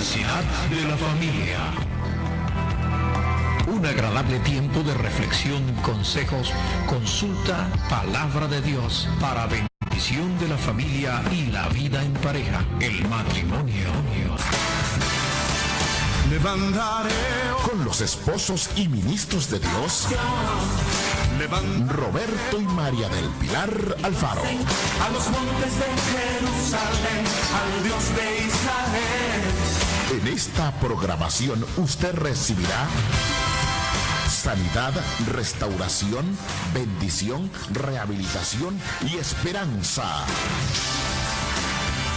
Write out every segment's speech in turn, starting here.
Universidad de la Familia. Un agradable tiempo de reflexión, consejos, consulta, palabra de Dios para bendición de la familia y la vida en pareja, el matrimonio. Con los esposos y ministros de Dios, Roberto y María del Pilar Alfaro. A los montes de Jerusalén, al Dios de Israel. En esta programación usted recibirá sanidad, restauración, bendición, rehabilitación y esperanza.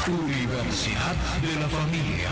Universidad de la Familia.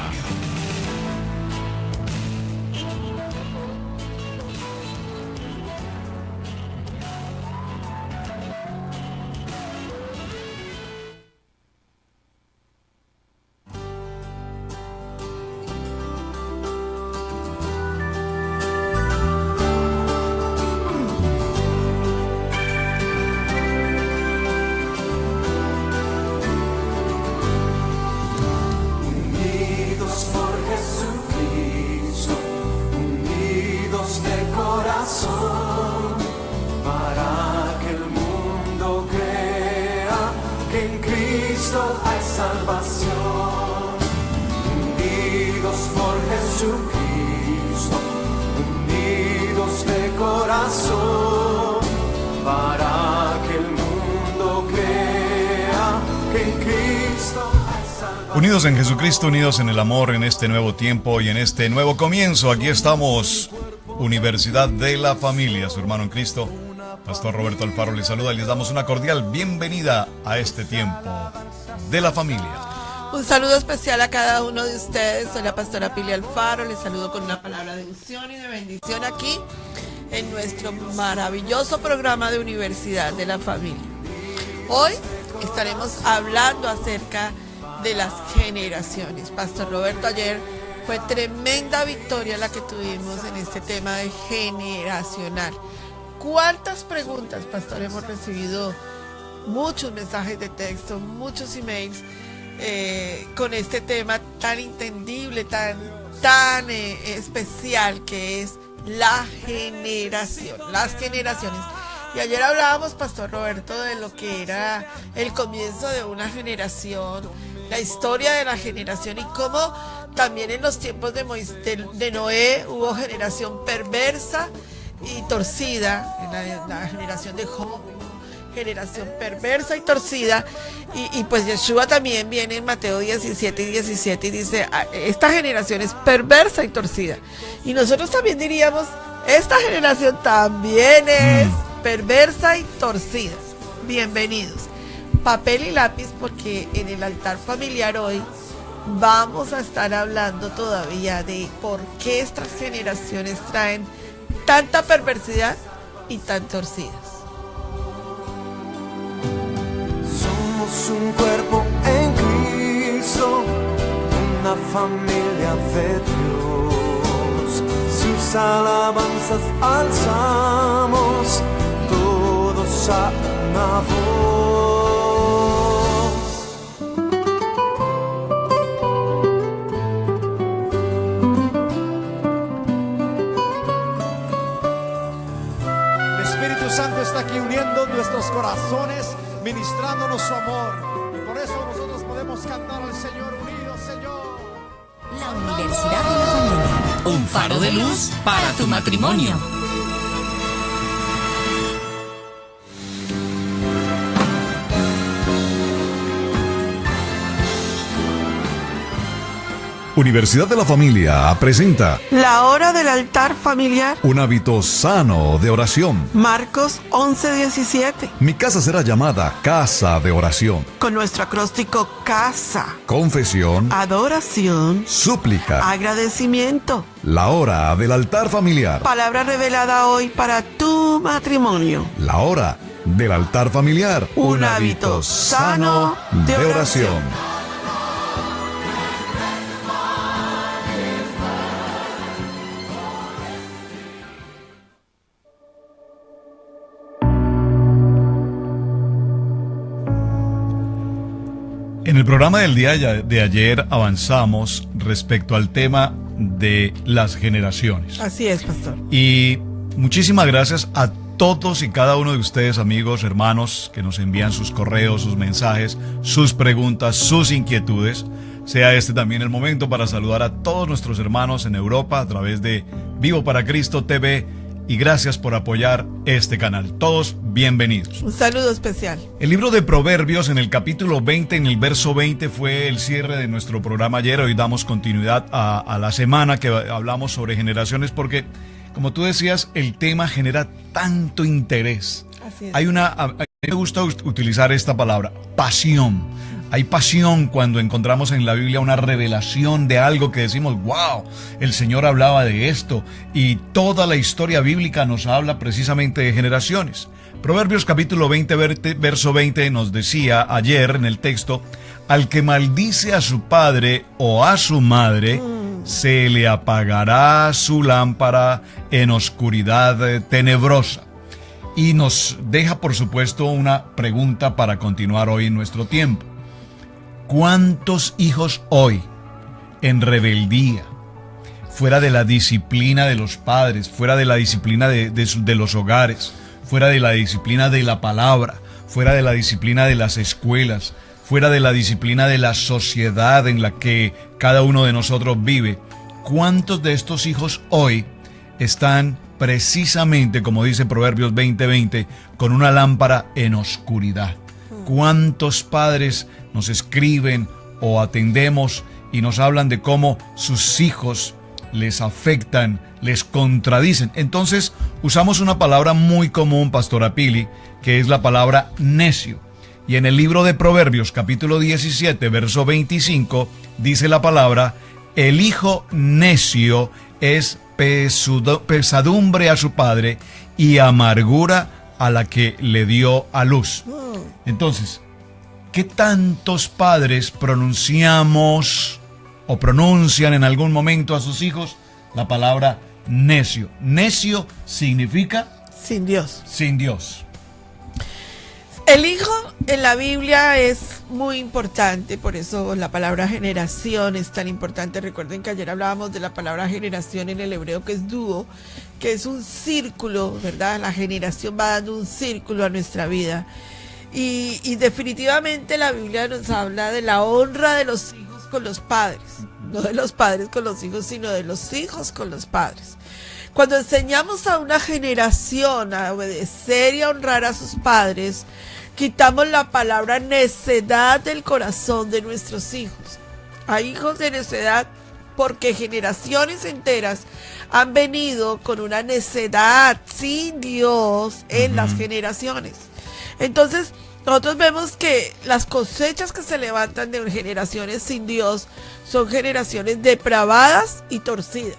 Unidos en Jesucristo, unidos en el amor, en este nuevo tiempo y en este nuevo comienzo. Aquí estamos, Universidad de la Familia. Su hermano en Cristo, Pastor Roberto Alfaro, les saluda y les damos una cordial bienvenida a este tiempo de la familia. Un saludo especial a cada uno de ustedes. Soy la pastora Pili Alfaro. Les saludo con una palabra de unción y de bendición aquí en nuestro maravilloso programa de Universidad de la Familia. Hoy estaremos hablando acerca de las generaciones. Pastor Roberto, ayer fue tremenda victoria la que tuvimos en este tema de generacional. ¿Cuántas preguntas, pastor? Hemos recibido muchos mensajes de texto, muchos emails con este tema tan entendible, tan especial que es la generación, las generaciones. Y ayer hablábamos, Pastor Roberto, de lo que era el comienzo de una generación, la historia de la generación y cómo también en los tiempos de Noé hubo generación perversa y torcida, en la generación de Job, generación perversa y torcida, y pues Yeshua también viene en Mateo 17 y 17 y dice, esta generación es perversa y torcida, y nosotros también diríamos, esta generación también es perversa y torcida. Bienvenidos. Papel y lápiz, porque en el altar familiar hoy vamos a estar hablando todavía de por qué estas generaciones traen tanta perversidad y tan torcidas. Somos un cuerpo en Cristo, una familia de Dios. Sus alabanzas alzamos todos a una voz. Santo está aquí uniendo nuestros corazones, ministrándonos su amor. Y por eso nosotros podemos cantar al Señor unidos, Señor. La Universidad de la Familia. Un faro de luz para tu matrimonio. Universidad de la Familia presenta La hora del altar familiar. un hábito sano de oración. Marcos 11:17. Mi casa será llamada casa de oración. Con nuestro acróstico casa, Confesión, adoración, súplica. agradecimiento. La hora del altar familiar. Palabra revelada hoy para tu matrimonio. La hora del altar familiar. Un hábito sano de oración. En En el programa del día de ayer avanzamos respecto al tema de las generaciones. Así es, pastor. Y muchísimas gracias a todos y cada uno de ustedes, amigos, hermanos, que nos envían sus correos, sus mensajes, sus preguntas, sus inquietudes. Sea este también el momento para saludar a todos nuestros hermanos en Europa a través de Vivo para Cristo TV. Y gracias por apoyar este canal. Todos bienvenidos. Un saludo especial. El libro de Proverbios en el capítulo 20, en el verso 20, fue el cierre de nuestro programa ayer. Hoy damos continuidad a la semana que hablamos sobre generaciones porque, como tú decías, el tema genera tanto interés. Así es. A mí me gusta utilizar esta palabra, pasión. Hay pasión cuando encontramos en la Biblia una revelación de algo que decimos, wow, el Señor hablaba de esto. Y toda la historia bíblica nos habla precisamente de generaciones. Proverbios capítulo 20, verso 20 nos decía ayer en el texto, al que maldice a su padre o a su madre, se le apagará su lámpara en oscuridad tenebrosa. Y nos deja, por supuesto, una pregunta para continuar hoy en nuestro tiempo. ¿Cuántos hijos hoy, en rebeldía, fuera de la disciplina de los padres, fuera de la disciplina de los hogares, fuera de la disciplina de la palabra, fuera de la disciplina de las escuelas, fuera de la disciplina de la sociedad en la que cada uno de nosotros vive, cuántos de estos hijos hoy están precisamente, como dice Proverbios 20:20, con una lámpara en oscuridad? ¿Cuántos padres nos escriben o atendemos y nos hablan de cómo sus hijos les afectan, les contradicen? Entonces usamos una palabra muy común, Pastora Pili, que es la palabra necio. Y en el libro de Proverbios, capítulo 17, verso 25, dice la palabra, el hijo necio es pesadumbre a su padre y amargura a la que le dio a luz. Entonces, ¿qué tantos padres pronunciamos o pronuncian en algún momento a sus hijos la palabra necio? Necio significa sin Dios. Sin Dios. El hijo en la Biblia es muy importante, por eso la palabra generación es tan importante. Recuerden que ayer hablábamos de la palabra generación en el hebreo, que es dúo, que es un círculo, ¿verdad? La generación va dando un círculo a nuestra vida. Y definitivamente la Biblia nos habla de la honra de los hijos con los padres. No de los padres con los hijos, sino de los hijos con los padres. Cuando enseñamos a una generación a obedecer y a honrar a sus padres, quitamos la palabra necedad del corazón de nuestros hijos. Hay hijos de necedad porque generaciones enteras han venido con una necedad sin Dios en las generaciones. Entonces, nosotros vemos que las cosechas que se levantan de generaciones sin Dios son generaciones depravadas y torcidas.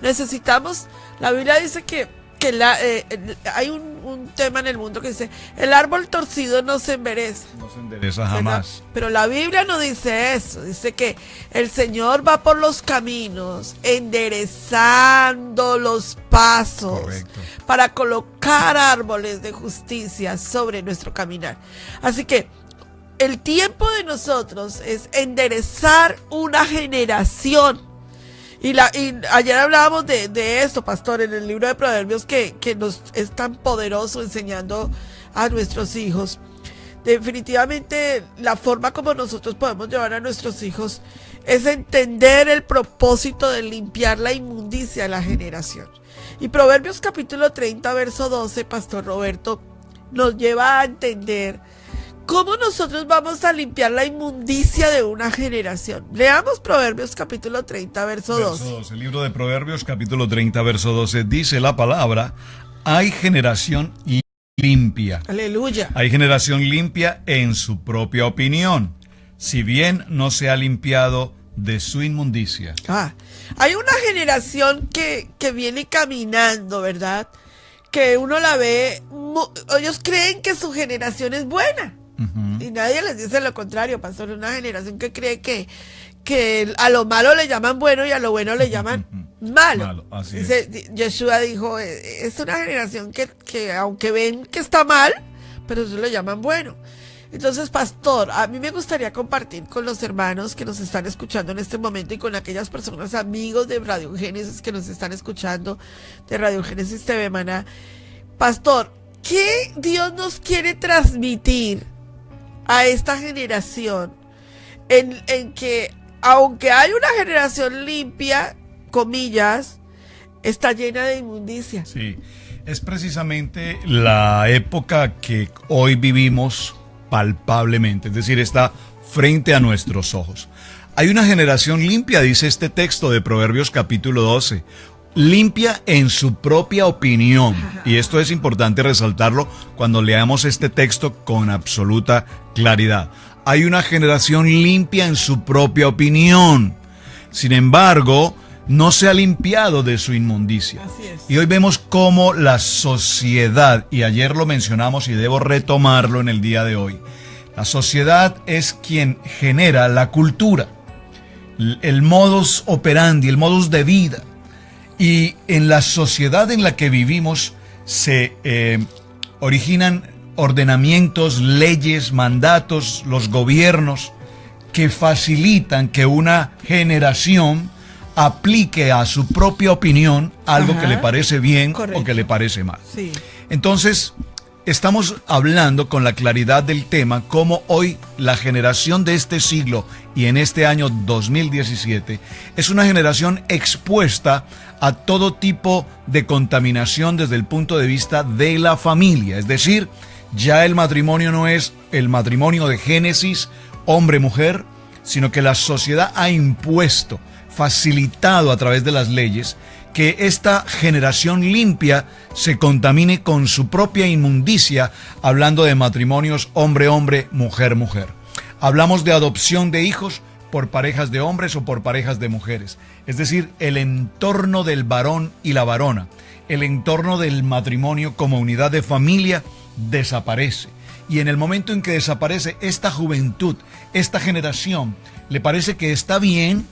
Necesitamos, la Biblia dice que hay un tema en el mundo que dice, el árbol torcido no se endereza. No se endereza jamás. Pero la Biblia no dice eso, dice que el Señor va por los caminos, enderezando los pasos. Correcto. Para colocar árboles de justicia sobre nuestro caminar. Así que el tiempo de nosotros es enderezar una generación. Y ayer hablábamos de esto, pastor, en el libro de Proverbios que nos es tan poderoso enseñando a nuestros hijos. Definitivamente la forma como nosotros podemos llevar a nuestros hijos es entender el propósito de limpiar la inmundicia de la generación. Y Proverbios capítulo 30, verso 12, Pastor Roberto, nos lleva a entender cómo nosotros vamos a limpiar la inmundicia de una generación. Leamos Proverbios capítulo 30, verso 12. El libro de Proverbios capítulo 30, verso 12, dice la palabra, hay generación limpia. Aleluya. Hay generación limpia en su propia opinión, si bien no se ha limpiado de su inmundicia. Hay una generación que viene caminando, ¿verdad? Que uno la ve, ellos creen que su generación es buena. Y nadie les dice lo contrario, pastor. Una generación que cree que a lo malo le llaman bueno y a lo bueno le llaman malo. Así dice, Yeshua dijo, es una generación que aunque ven que está mal, pero ellos lo llaman bueno. Entonces, pastor, a mí me gustaría compartir con los hermanos que nos están escuchando en este momento y con aquellas personas, amigos de Radio Génesis que nos están escuchando, de Radio Génesis TV Maná. Pastor, ¿qué Dios nos quiere transmitir a esta generación en que, aunque hay una generación limpia, comillas, está llena de inmundicia? Sí, es precisamente la época que hoy vivimos palpablemente, es decir, está frente a nuestros ojos. Hay una generación limpia, dice este texto de Proverbios capítulo 12, limpia en su propia opinión. Y esto es importante resaltarlo cuando leamos este texto con absoluta claridad. Hay una generación limpia en su propia opinión. Sin embargo, no se ha limpiado de su inmundicia. Así es. Y hoy vemos cómo la sociedad, y ayer lo mencionamos y debo retomarlo en el día de hoy, la sociedad es quien genera la cultura, el modus operandi, el modus de vida. Y en la sociedad en la que vivimos se originan ordenamientos, leyes, mandatos, los gobiernos que facilitan que una generación aplique a su propia opinión algo que le parece bien. Correcto. O que le parece mal. Sí. Entonces, estamos hablando con la claridad del tema, cómo hoy la generación de este siglo y en este año 2017 es una generación expuesta a todo tipo de contaminación desde el punto de vista de la familia. Es decir, ya el matrimonio no es el matrimonio de Génesis, hombre-mujer, sino que la sociedad ha impuesto, facilitado a través de las leyes, que esta generación limpia se contamine con su propia inmundicia, hablando de matrimonios hombre-hombre, mujer-mujer. Hablamos de adopción de hijos por parejas de hombres o por parejas de mujeres. Es decir, el entorno del varón y la varona, el entorno del matrimonio como unidad de familia desaparece. Y en el momento en que desaparece esta juventud, esta generación, le parece que está bien,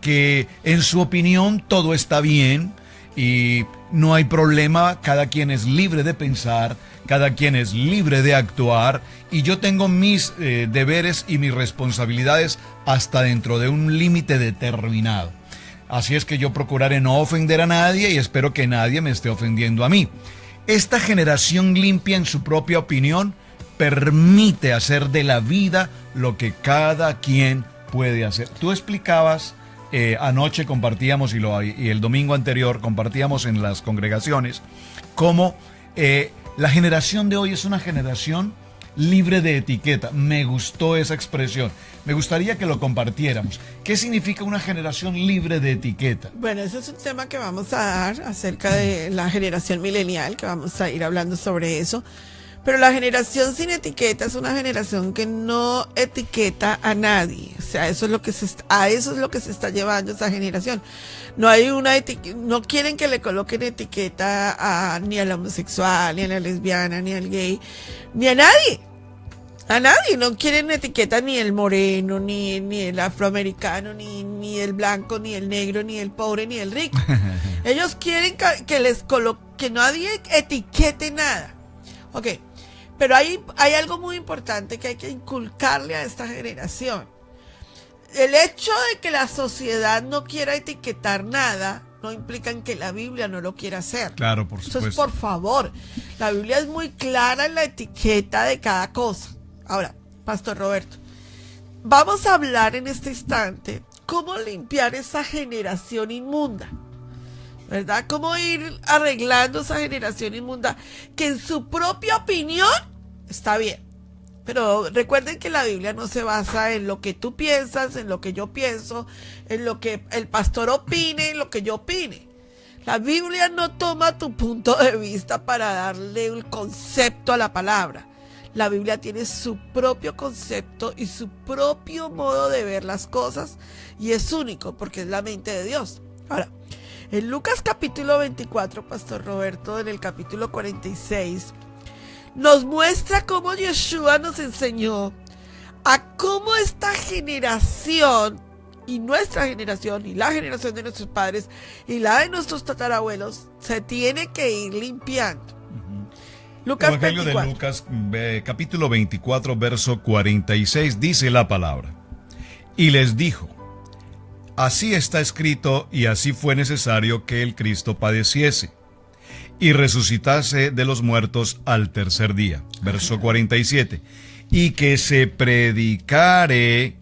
que en su opinión todo está bien y no hay problema, cada quien es libre de pensar, cada quien es libre de actuar y yo tengo mis deberes y mis responsabilidades hasta dentro de un límite determinado. Así es que yo procuraré no ofender a nadie y espero que nadie me esté ofendiendo a mí. Esta generación limpia en su propia opinión permite hacer de la vida lo que cada quien puede hacer. Tú explicabas, anoche compartíamos y el domingo anterior compartíamos en las congregaciones cómo la generación de hoy es una generación libre de etiqueta. Me gustó esa expresión. Me gustaría que lo compartiéramos. ¿Qué significa una generación libre de etiqueta? Bueno, ese es un tema que vamos a dar acerca de la generación milenial, que vamos a ir hablando sobre eso. Pero la generación sin etiqueta es una generación que no etiqueta a nadie. O sea, eso es lo que a eso es lo que se está llevando esa generación. No hay no quieren que le coloquen etiqueta ni al homosexual, ni a la lesbiana, ni al gay, ni a nadie. A nadie. No quieren etiqueta ni el moreno, ni el afroamericano, ni el blanco, ni el negro, ni el pobre, ni el rico. Ellos quieren que nadie etiquete nada. Ok. Pero hay algo muy importante que hay que inculcarle a esta generación. El hecho de que la sociedad no quiera etiquetar nada no implica que la Biblia no lo quiera hacer. Claro, por supuesto. Entonces, por favor, la Biblia es muy clara en la etiqueta de cada cosa. Ahora, Pastor Roberto, vamos a hablar en este instante cómo limpiar esa generación inmunda. ¿Verdad? ¿Cómo ir arreglando esa generación inmunda que en su propia opinión está bien? Pero recuerden que la Biblia no se basa en lo que tú piensas, en lo que yo pienso, en lo que el pastor opine, en lo que yo opine. La Biblia no toma tu punto de vista para darle un concepto a la palabra. La Biblia tiene su propio concepto y su propio modo de ver las cosas y es único porque es la mente de Dios. Ahora, en Lucas capítulo 24, Pastor Roberto, en el capítulo 46, nos muestra cómo Yeshua nos enseñó a cómo esta generación y nuestra generación y la generación de nuestros padres y la de nuestros tatarabuelos se tiene que ir limpiando. Lucas Evangelio 24. de Lucas, capítulo 24, verso 46, dice la palabra. Y les dijo, así está escrito y así fue necesario que el Cristo padeciese y resucitase de los muertos al tercer día. Verso 47. Y que se predicare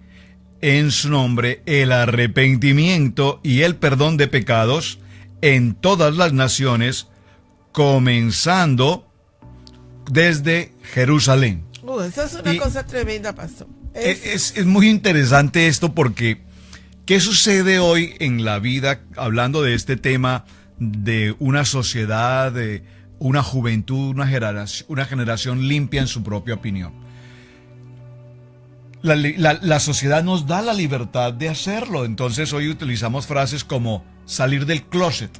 en su nombre el arrepentimiento y el perdón de pecados en todas las naciones, comenzando desde Jerusalén. Eso es una cosa tremenda, pastor. Es muy interesante esto porque ¿qué sucede hoy en la vida hablando de este tema de una sociedad, de una juventud, una generación limpia en su propia opinión? La sociedad nos da la libertad de hacerlo, entonces hoy utilizamos frases como salir del closet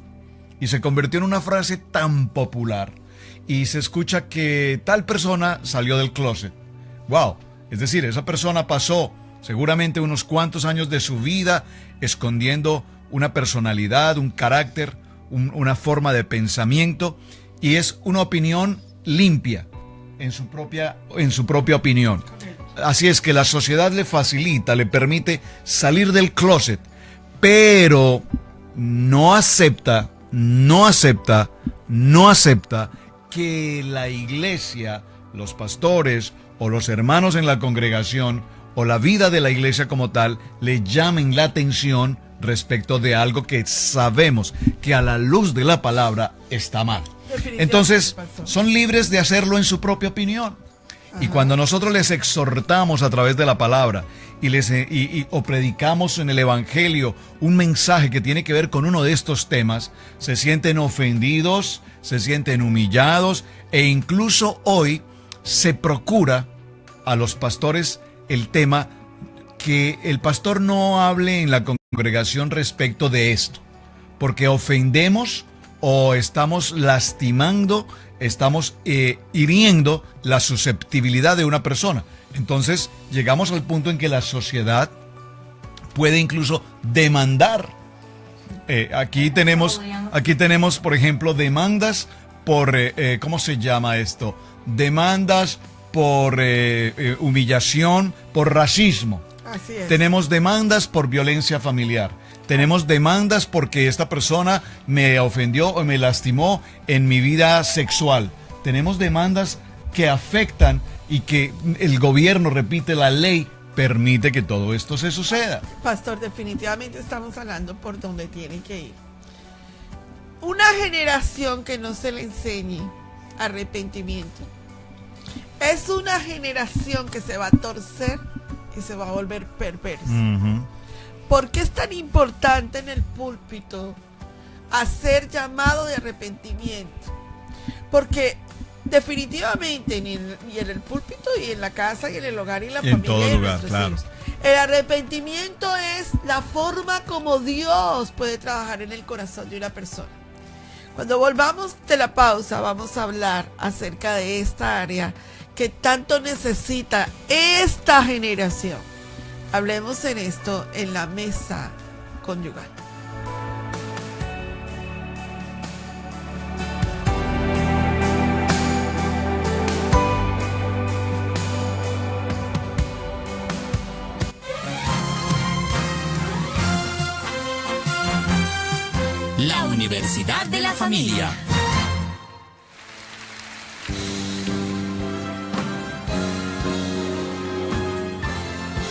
y se convirtió en una frase tan popular y se escucha que tal persona salió del closet. ¡Wow! Es decir, esa persona pasó seguramente unos cuantos años de su vida escondiendo una personalidad, un carácter, una forma de pensamiento, y es una opinión limpia en su propia opinión. Así es que la sociedad le facilita, le permite salir del closet, pero no acepta que la iglesia, los pastores o los hermanos en la congregación o la vida de la iglesia como tal le llamen la atención respecto de algo que sabemos que a la luz de la palabra está mal. Entonces, son libres de hacerlo en su propia opinión. Y cuando nosotros les exhortamos a través de la palabra o predicamos en el evangelio un mensaje que tiene que ver con uno de estos temas, se sienten ofendidos, se sienten humillados, e incluso hoy se procura a los pastores el tema que el pastor no hable en la congregación respecto de esto, porque ofendemos o estamos lastimando, estamos hiriendo la susceptibilidad de una persona. Entonces llegamos al punto en que la sociedad puede incluso demandar. Aquí tenemos, por ejemplo, demandas por, ¿cómo se llama esto? Demandas por humillación, por racismo. Así es. Tenemos demandas por violencia familiar. Tenemos demandas porque esta persona me ofendió o me lastimó en mi vida sexual. Tenemos demandas que afectan y que el gobierno, repite, la ley permite que todo esto se suceda. Pastor, definitivamente estamos hablando por donde tiene que ir. Una generación que no se le enseñe arrepentimiento es una generación que se va a torcer y se va a volver perversa. ¿Por qué es tan importante en el púlpito hacer llamado de arrepentimiento? Porque definitivamente y en el púlpito y en la casa y en el hogar y en la familia, en todo lugar, claro. Hijos, el arrepentimiento es la forma como Dios puede trabajar en el corazón de una persona. Cuando volvamos de la pausa vamos a hablar acerca de esta área que tanto necesita esta generación. Hablemos en esto en la mesa conyugal. La Universidad de la Familia.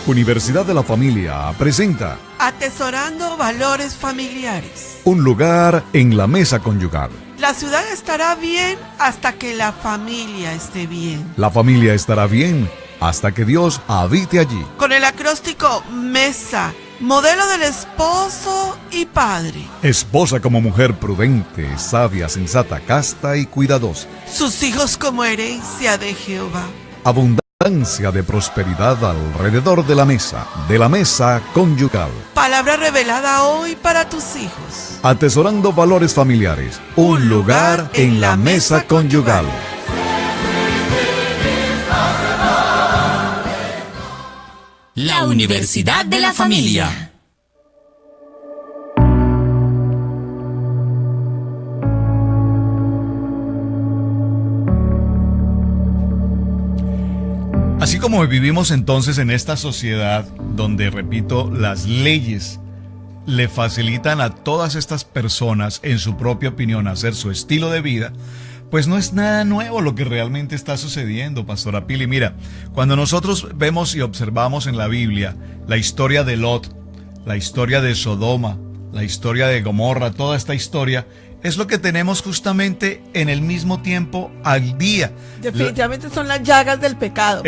Universidad de la Familia presenta Atesorando valores familiares. un lugar en la mesa conyugal. La ciudad estará bien hasta que la familia esté bien. La familia estará bien hasta que Dios habite allí. Con el acróstico MESA, modelo del esposo y padre. Esposa como mujer prudente, sabia, sensata, casta y cuidadosa. Sus hijos como herencia de Jehová. Abundancia de prosperidad alrededor de la mesa conyugal. Palabra revelada hoy para tus hijos. Atesorando valores familiares, un lugar en la mesa conyugal. La Universidad de la Familia. como vivimos entonces en esta sociedad donde, repito, las leyes le facilitan a todas estas personas, en su propia opinión, hacer su estilo de vida, pues no es nada nuevo lo que realmente está sucediendo, Pastora Pili. Mira, cuando nosotros vemos y observamos en la Biblia la historia de Lot, la historia de Sodoma, la historia de Gomorra, toda esta historia, es lo que tenemos justamente en el mismo tiempo al día. Definitivamente son las llagas del pecado.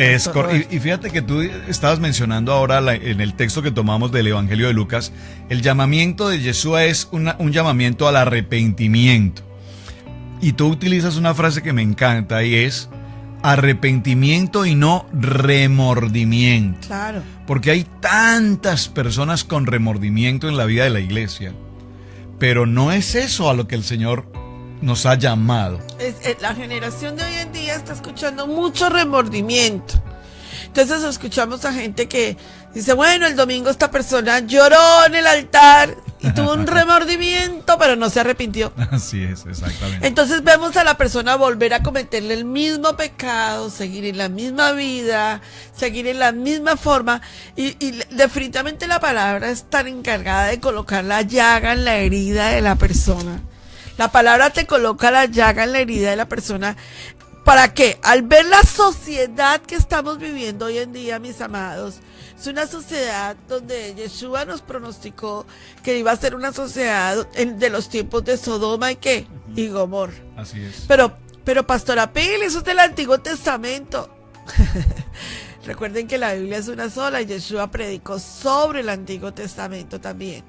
Y fíjate que tú estabas mencionando ahora en el texto que tomamos del Evangelio de Lucas, el llamamiento de Yeshua es un llamamiento al arrepentimiento. Y tú utilizas una frase que me encanta y es arrepentimiento y no remordimiento. Claro. Porque hay tantas personas con remordimiento en la vida de la iglesia. Pero no es eso a lo que el Señor nos ha llamado. La generación de hoy en día está escuchando mucho remordimiento. Entonces escuchamos a gente que dice, bueno, el domingo esta persona lloró en el altar y tuvo un remordimiento, pero no se arrepintió. Así es, exactamente. Entonces vemos a la persona volver a cometerle el mismo pecado, seguir en la misma vida, seguir en la misma forma. Y definitivamente la palabra es tan encargada de colocar la llaga en la herida de la persona. La palabra te coloca la llaga en la herida de la persona. ¿Para qué? Al ver la sociedad que estamos viviendo hoy en día, mis amados, es una sociedad donde Yeshua nos pronosticó que iba a ser una sociedad de los tiempos de Sodoma y Gomorra. Así es. Pero Pastora Pili, eso es del Antiguo Testamento. Recuerden que la Biblia es una sola y Yeshua predicó sobre el Antiguo Testamento también.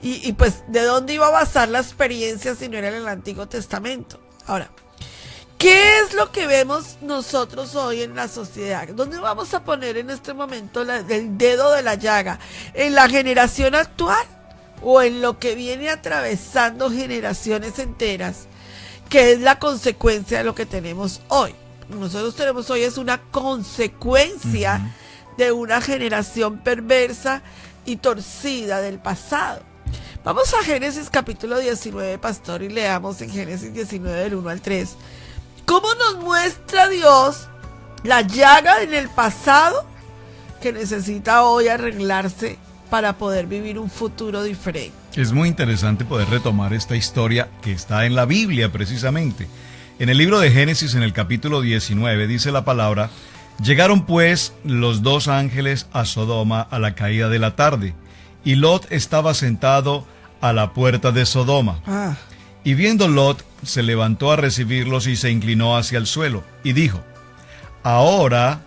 Y pues, ¿de dónde iba a basar la experiencia si no era en el Antiguo Testamento? Ahora, ¿qué es lo que vemos nosotros hoy en la sociedad? ¿Dónde vamos a poner en este momento el dedo de la llaga? ¿En la generación actual o en lo que viene atravesando generaciones enteras, que es la consecuencia de lo que tenemos hoy? Nosotros tenemos hoy es una consecuencia de una generación perversa y torcida del pasado. Vamos a Génesis capítulo 19, pastor, y leamos en Génesis 19 del 1 al 3. ¿Cómo nos muestra Dios la llaga en el pasado que necesita hoy arreglarse para poder vivir un futuro diferente? Es muy interesante poder retomar esta historia que está en la Biblia precisamente. En el libro de Génesis, en el capítulo 19, dice la palabra: llegaron pues los dos ángeles a Sodoma a la caída de la tarde, y Lot estaba sentado a la puerta de Sodoma. Y viendo Lot, se levantó a recibirlos y se inclinó hacia el suelo, y dijo: ahora,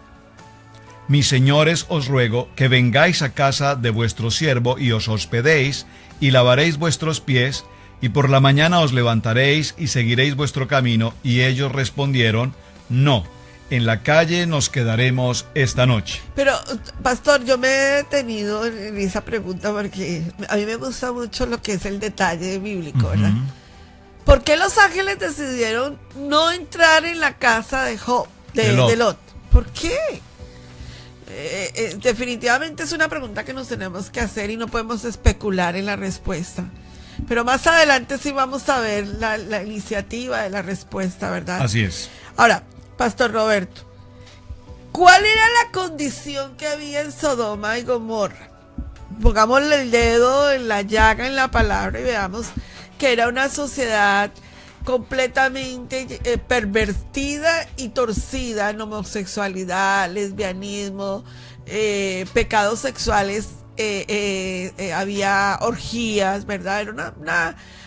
mis señores, os ruego que vengáis a casa de vuestro siervo y os hospedéis, y lavaréis vuestros pies, y por la mañana os levantaréis y seguiréis vuestro camino. Y ellos respondieron: no, en la calle nos quedaremos esta noche. Pero, pastor, yo me he detenido en esa pregunta porque a mí me gusta mucho lo que es el detalle bíblico, ¿verdad? ¿Por qué los ángeles decidieron no entrar en la casa de Lot? ¿Por qué? Definitivamente es una pregunta que nos tenemos que hacer y no podemos especular en la respuesta. Pero más adelante sí vamos a ver la iniciativa de la respuesta, ¿verdad? Así es. Ahora, Pastor Roberto, ¿cuál era la condición que había en Sodoma y Gomorra? Pongámosle el dedo en la llaga, en la palabra, y veamos que era una sociedad completamente pervertida y torcida en homosexualidad, lesbianismo, pecados sexuales, había orgías, ¿verdad? Era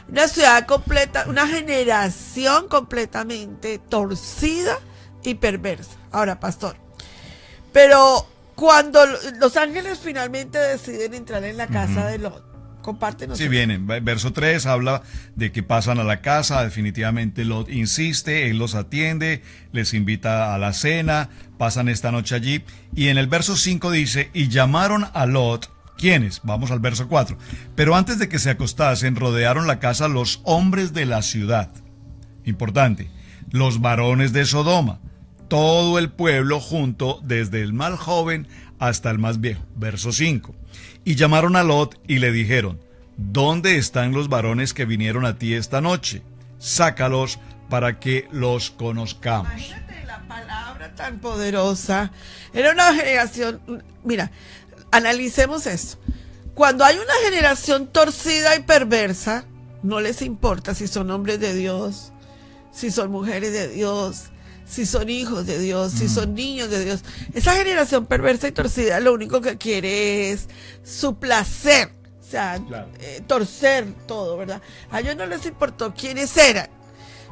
una ciudad completa, una generación completamente torcida y perversa. Ahora, pastor, pero cuando los ángeles finalmente deciden entrar en la casa de Lot, compártenos. Sí, vienen. Verso 3 habla de que pasan a la casa. Definitivamente Lot insiste, él los atiende, les invita a la cena, pasan esta noche allí. Y en el verso 5 dice: y llamaron a Lot. ¿Quiénes? Vamos al verso 4. Pero antes de que se acostasen, rodearon la casa los hombres de la ciudad. Importante. Los varones de Sodoma. Todo el pueblo junto, desde el más joven hasta el más viejo. Verso 5. Y llamaron a Lot y le dijeron: ¿dónde están los varones que vinieron a ti esta noche? Sácalos para que los conozcamos. Imagínate la palabra palabra tan poderosa. Era una generación, mira, analicemos esto. Cuando hay una generación torcida y perversa, no les importa si son hombres de Dios, si son mujeres de Dios, si son hijos de Dios, si son niños de Dios. Esa generación perversa y torcida lo único que quiere es su placer, o sea, claro, torcer todo, ¿verdad? A ellos no les importó quiénes eran.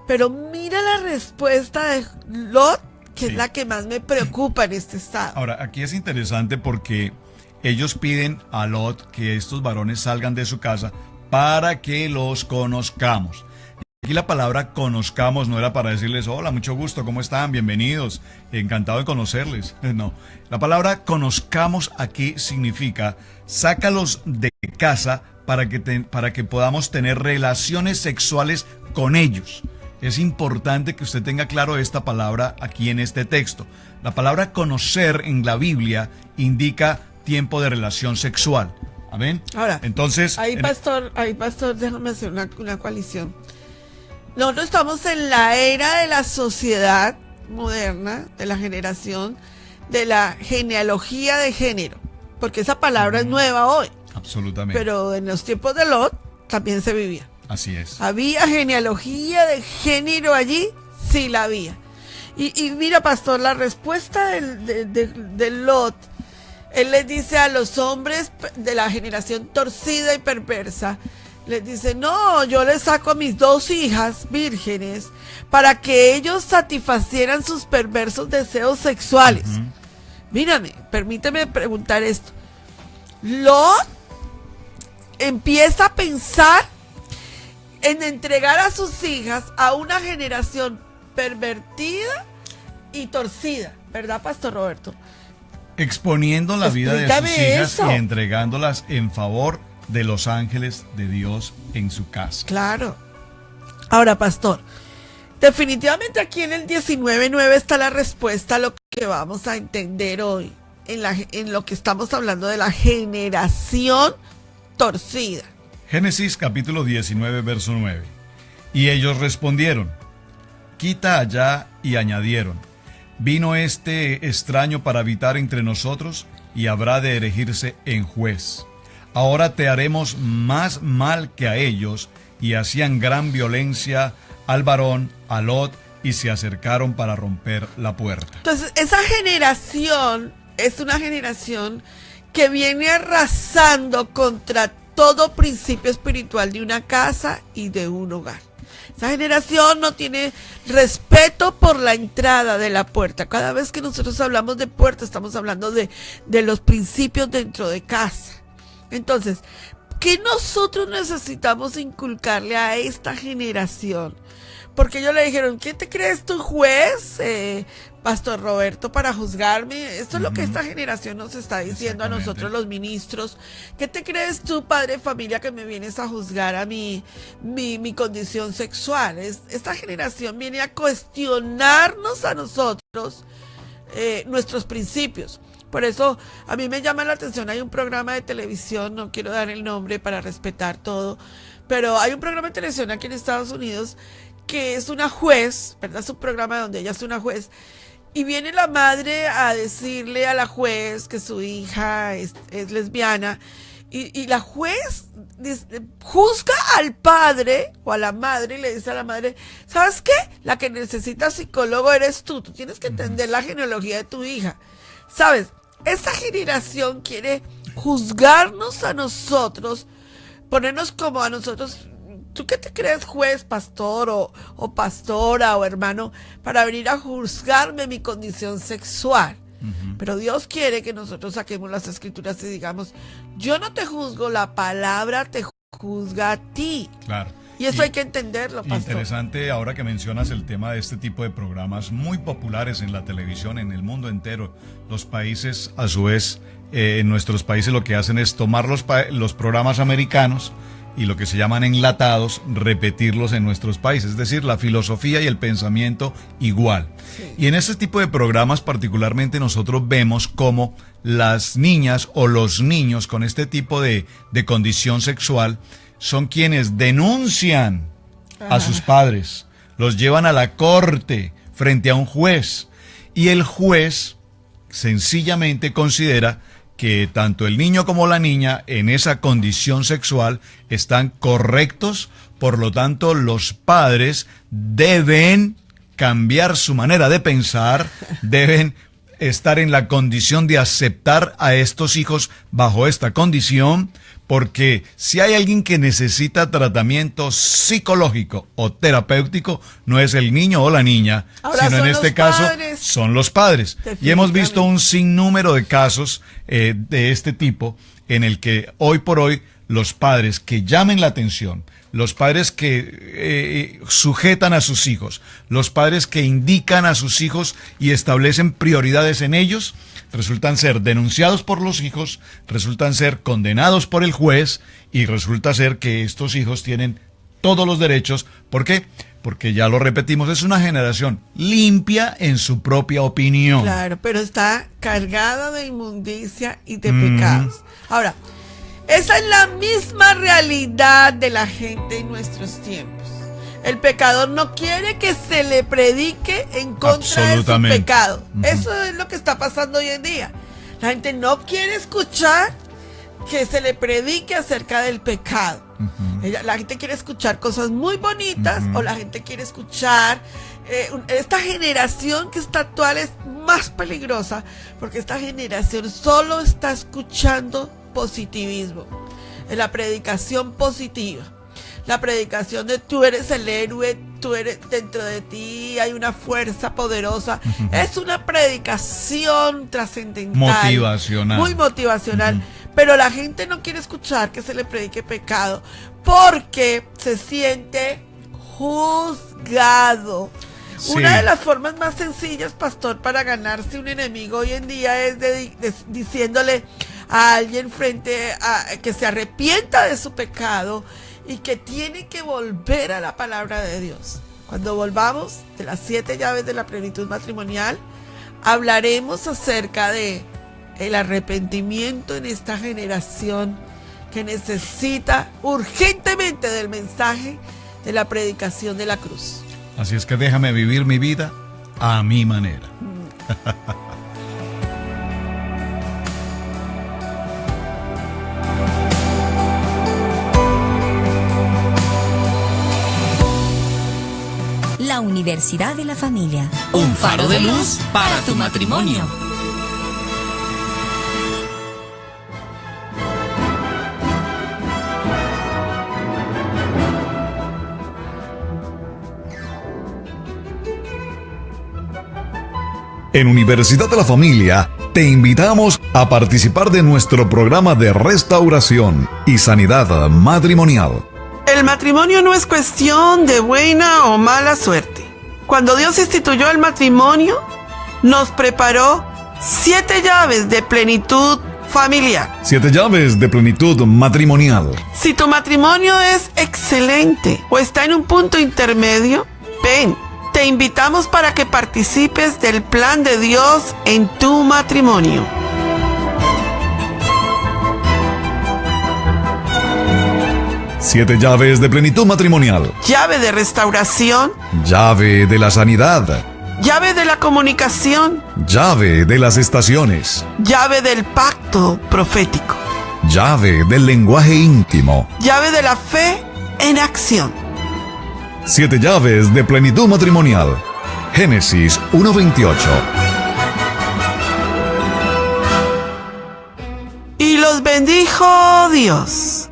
Pero mira la respuesta de Lot, que es la que más me preocupa en este estado. Ahora, aquí es interesante porque ellos piden a Lot que estos varones salgan de su casa para que los conozcamos. Aquí la palabra conozcamos no era para decirles, hola, mucho gusto, ¿cómo están? Bienvenidos, encantado de conocerles. No, la palabra conozcamos aquí significa, sácalos de casa para que podamos tener relaciones sexuales con ellos. Es importante que usted tenga claro esta palabra aquí en este texto. La palabra conocer en la Biblia indica tiempo de relación sexual. ¿Amén? Ahora, entonces, ahí pastor, déjame hacer una coalición. Nosotros estamos en la era de la sociedad moderna, de la generación, de la genealogía de género, porque esa palabra es nueva hoy. Absolutamente. Pero en los tiempos de Lot también se vivía. Así es. ¿Había genealogía de género allí? Sí, la había. Y mira, pastor, la respuesta de Lot, él les dice a los hombres de la generación torcida y perversa, les dice, no, yo les saco a mis 2 hijas vírgenes para que ellos satisfacieran sus perversos deseos sexuales. Mírame, permíteme preguntar esto. Lot empieza a pensar en entregar a sus hijas a una generación pervertida y torcida, ¿verdad, pastor Roberto? Exponiendo la vida de sus hijas eso. Y entregándolas en favor de los ángeles de Dios en su casa. Claro. Ahora, pastor, definitivamente aquí en el 19:9 está la respuesta a lo que vamos a entender hoy, en lo que estamos hablando de la generación torcida. Génesis capítulo 19, verso 9. Y ellos respondieron, quita allá, y añadieron, vino este extraño para habitar entre nosotros y habrá de erigirse en juez. Ahora te haremos más mal que a ellos. Y hacían gran violencia al varón, a Lot, y se acercaron para romper la puerta. Entonces, esa generación es una generación que viene arrasando contra todo principio espiritual de una casa y de un hogar. Esa generación no tiene respeto por la entrada de la puerta. Cada vez que nosotros hablamos de puerta, estamos hablando de los principios dentro de casa. Entonces, ¿qué nosotros necesitamos inculcarle a esta generación? Porque ellos le dijeron, ¿qué te crees tú, juez, pastor Roberto, para juzgarme? Esto es lo que esta generación nos está diciendo a nosotros los ministros. ¿Qué te crees tú, padre de familia, que me vienes a juzgar a mi condición sexual? Esta generación viene a cuestionarnos a nosotros nuestros principios. Por eso a mí me llama la atención, hay un programa de televisión, no quiero dar el nombre para respetar todo, pero hay un programa de televisión aquí en Estados Unidos que es una juez, ¿verdad? Es un programa donde ella es una juez, y viene la madre a decirle a la juez que su hija es lesbiana, y la juez juzga al padre o a la madre y le dice a la madre, ¿sabes qué? La que necesita psicólogo eres tú tienes que entender la genealogía de tu hija, ¿sabes? Esta generación quiere juzgarnos a nosotros, ponernos como a nosotros. ¿Tú qué te crees, juez, pastor o pastora o hermano, para venir a juzgarme mi condición sexual? Pero Dios quiere que nosotros saquemos las escrituras y digamos, yo no te juzgo, la palabra te juzga a ti. Claro. Y eso hay que entenderlo, pastor. Interesante ahora que mencionas el tema de este tipo de programas muy populares en la televisión, en el mundo entero. Los países, a su vez, en nuestros países lo que hacen es tomar los programas americanos y lo que se llaman enlatados, repetirlos en nuestros países. Es decir, la filosofía y el pensamiento igual. Sí. Y en este tipo de programas particularmente nosotros vemos cómo las niñas o los niños con este tipo de condición sexual son quienes denuncian a sus padres, los llevan a la corte frente a un juez y el juez sencillamente considera que tanto el niño como la niña en esa condición sexual están correctos, por lo tanto los padres deben cambiar su manera de pensar, deben estar en la condición de aceptar a estos hijos bajo esta condición, porque si hay alguien que necesita tratamiento psicológico o terapéutico, no es el niño o la niña, ahora sino en este caso son los padres. Y hemos visto un sinnúmero de casos de este tipo en el que hoy por hoy los padres que llamen la atención, los padres que sujetan a sus hijos, los padres que indican a sus hijos y establecen prioridades en ellos, resultan ser denunciados por los hijos, resultan ser condenados por el juez y resulta ser que estos hijos tienen todos los derechos. ¿Por qué? Porque ya lo repetimos, es una generación limpia en su propia opinión. Claro, pero está cargada de inmundicia y de pecados. Ahora, esa es la misma realidad de la gente en nuestros tiempos. El pecador no quiere que se le predique en contra de su pecado. Eso es lo que está pasando hoy en día. La gente no quiere escuchar que se le predique acerca del pecado. La gente quiere escuchar cosas muy bonitas, o la gente quiere escuchar... esta generación que está actual es más peligrosa, porque esta generación solo está escuchando positivismo, la predicación positiva. La predicación de tú eres el héroe, tú eres, dentro de ti hay una fuerza poderosa. Es una predicación trascendental, motivacional, muy motivacional. Pero la gente no quiere escuchar que se le predique pecado porque se siente juzgado. Sí. Una de las formas más sencillas, pastor, para ganarse un enemigo hoy en día es diciéndole a alguien frente a que se arrepienta de su pecado y que tiene que volver a la palabra de Dios. Cuando volvamos de las 7 llaves de la plenitud matrimonial, hablaremos acerca de el arrepentimiento en esta generación que necesita urgentemente del mensaje de la predicación de la cruz. Así es que déjame vivir mi vida a mi manera. La Universidad de la Familia. Un faro de luz para tu matrimonio. En Universidad de la Familia te invitamos a participar de nuestro programa de restauración y sanidad matrimonial. El matrimonio no es cuestión de buena o mala suerte. Cuando Dios instituyó el matrimonio, nos preparó 7 llaves de plenitud familiar. 7 llaves de plenitud matrimonial. Si tu matrimonio es excelente o está en un punto intermedio, ven, te invitamos para que participes del plan de Dios en tu matrimonio. Siete llaves de plenitud matrimonial. Llave de restauración. Llave de la sanidad. Llave de la comunicación. Llave de las estaciones. Llave del pacto profético. Llave del lenguaje íntimo. Llave de la fe en acción. 7 llaves de plenitud matrimonial. Génesis 1:28. Y los bendijo Dios,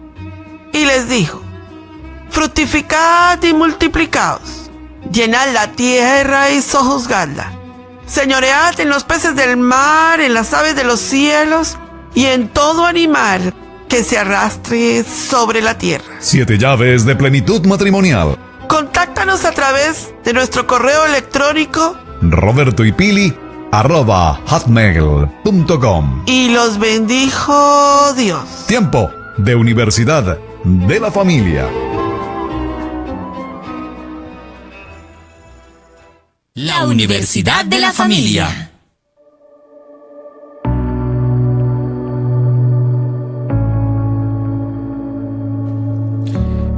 y les dijo: fructificad y multiplicaos, llenad la tierra y sojuzgadla, señoread en los peces del mar, en las aves de los cielos, y en todo animal que se arrastre sobre la tierra. 7 llaves de plenitud matrimonial. Contáctanos a través de nuestro correo electrónico robertoypili@hotmail.com. Y los bendijo Dios. Tiempo de Universidad de la Familia. La Universidad de la Familia.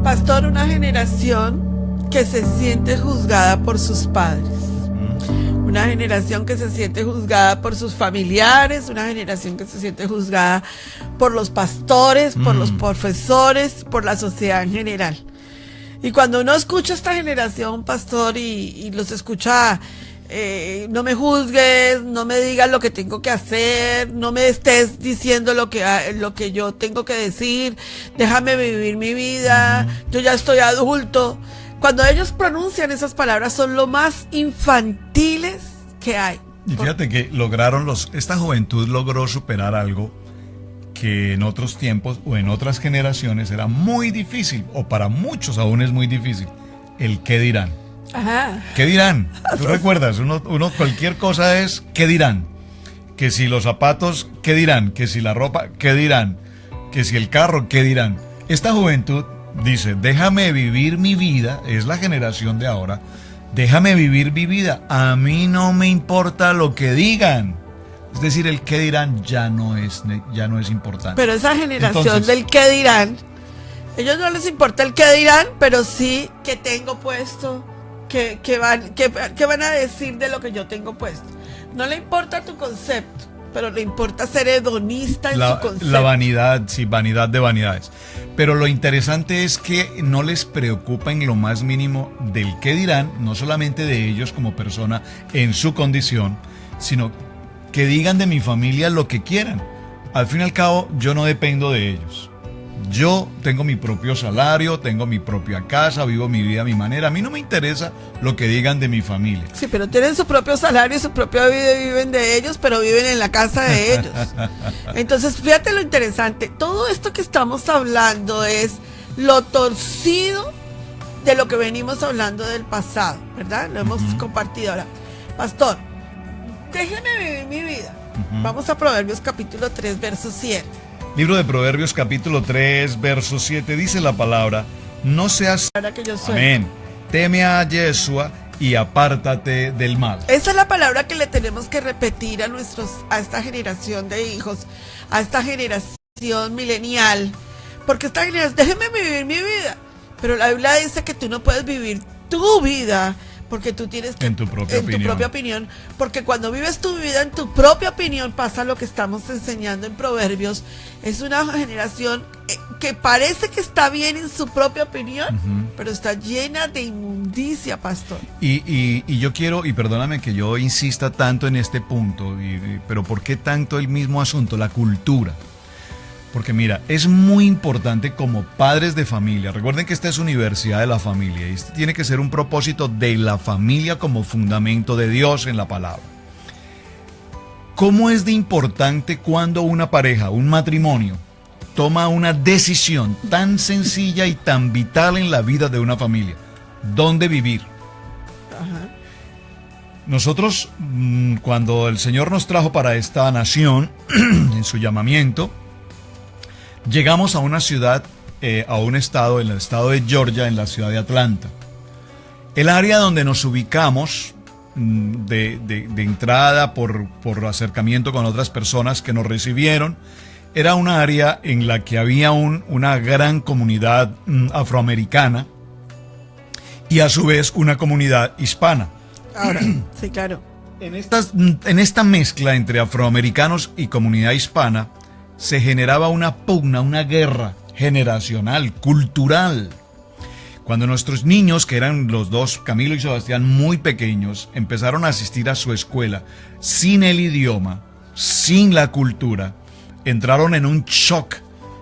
Pastor, una generación que se siente juzgada por sus padres. una generación que se siente juzgada por sus familiares, una generación que se siente juzgada por los pastores, por los profesores, por la sociedad en general. Y cuando uno escucha a esta generación, pastor, y los escucha, no me juzgues, no me digas lo que tengo que hacer, no me estés diciendo lo que yo tengo que decir, déjame vivir mi vida, yo ya estoy adulto. Cuando ellos pronuncian esas palabras son lo más infantiles que hay. Y fíjate que esta juventud logró superar algo que en otros tiempos o en otras generaciones era muy difícil, o para muchos aún es muy difícil, el qué dirán. Ajá. ¿Qué dirán? ¿Tú recuerdas? Uno cualquier cosa es ¿qué dirán? Que si los zapatos, ¿qué dirán? Que si la ropa, ¿qué dirán? Que si el carro, ¿qué dirán? Esta juventud dice, déjame vivir mi vida, es la generación de ahora, déjame vivir mi vida, a mí no me importa lo que digan. Es decir, el qué dirán ya no es importante. Pero esa generación Entonces, del qué dirán, ellos no les importa el qué dirán, pero sí que tengo puesto, que van a decir de lo que yo tengo puesto. No le importa tu concepto, pero le importa ser hedonista en su concepto. La vanidad, sí, vanidad de vanidades. Pero lo interesante es que no les preocupa en lo más mínimo del qué dirán, no solamente de ellos como persona en su condición, sino que digan de mi familia lo que quieran. Al fin y al cabo, yo no dependo de ellos. Yo tengo mi propio salario, tengo mi propia casa, vivo mi vida a mi manera. A mí no me interesa lo que digan de mi familia. Sí, pero tienen su propio salario y su propia vida y viven de ellos, pero viven en la casa de ellos. Entonces, fíjate lo interesante. Todo esto que estamos hablando es lo torcido de lo que venimos hablando del pasado, ¿verdad? Lo hemos compartido ahora. Pastor, déjeme vivir mi vida. Vamos a Proverbios capítulo 3, verso 7. Libro de Proverbios capítulo 3, verso 7, dice la palabra, no seas... Que yo soy. Amén. Teme a Yeshua y apártate del mal. Esa es la palabra que le tenemos que repetir a esta generación de hijos, a esta generación milenial. Porque esta generación, déjeme vivir mi vida. Pero la Biblia dice que tú no puedes vivir tu vida porque tú tienes que... En tu propia opinión. Porque cuando vives tu vida en tu propia opinión pasa lo que estamos enseñando en Proverbios. Es una generación que parece que está bien en su propia opinión, pero está llena de inmundicia, pastor. Y yo quiero, y perdóname que yo insista tanto en este punto, pero ¿por qué tanto el mismo asunto? La cultura. Porque mira, es muy importante como padres de familia, recuerden que esta es Universidad de la Familia y este tiene que ser un propósito de la familia como fundamento de Dios en la palabra. ¿Cómo es de importante cuando una pareja, un matrimonio, toma una decisión tan sencilla y tan vital en la vida de una familia? ¿Dónde vivir? Ajá. Nosotros, cuando el Señor nos trajo para esta nación, en su llamamiento, llegamos a una ciudad, a un estado, en el estado de Georgia, en la ciudad de Atlanta. El área donde nos ubicamos, de entrada por acercamiento con otras personas que nos recibieron, era un área en la que había una gran comunidad afroamericana y a su vez una comunidad hispana. Ahora, sí, claro. En esta mezcla entre afroamericanos y comunidad hispana, se generaba una pugna, una guerra generacional, cultural. Cuando nuestros niños, que eran los dos, Camilo y Sebastián, muy pequeños, empezaron a asistir a su escuela sin el idioma, sin la cultura, entraron en un shock,